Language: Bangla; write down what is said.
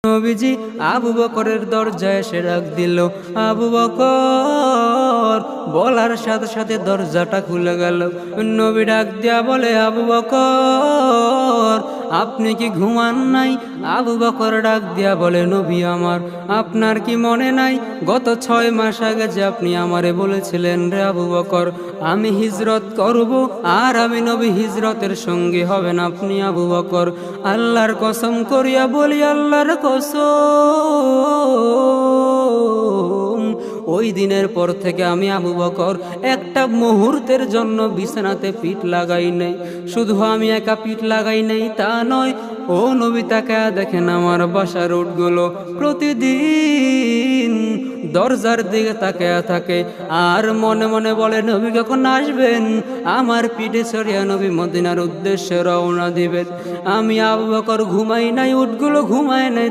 নবীজি আবু বকরের দরজায় এসে ডাক দিল, আবু বকর। বলার সাথে সাথে দরজাটা খুলে গেল। নবী ডাক দিয়া বলে, আবু বকর আপনি কি ঘুমান নাই? আবু বকর ডাক দিয়া বলে, নবী আমার, আপনার কি মনে নাই গত 6 মাস আগে যে আপনি আমারে বলেছিলেন, রে আবু বকর আমি হিজরত করব আর আমি নবী হিজরতের সঙ্গী হবেন আপনি আবু বকর। আল্লাহর কসম করিয়া বলি, আল্লাহর কসম, ওই দিনের পর থেকে আমি আবু বকর একটা মুহূর্তের জন্য বিছানাতে পিঠ লাগাই নাই। শুধু আমি একা পিঠ লাগাই নাই তা নয়, ও নবী তাকায়া দেখেন আমার বাসার উটগুলো প্রতিদিন দরজার দিকে তাকায়া থাকে আর মনে মনে বলে, নবী কখন আসবেন? আমার পিঠে চড়িয়া নবী মদিনার উদ্দেশ্যে রওনা দিবেন। আমি আবু বকর ঘুমাই নাই, উটগুলো ঘুমায় নাই।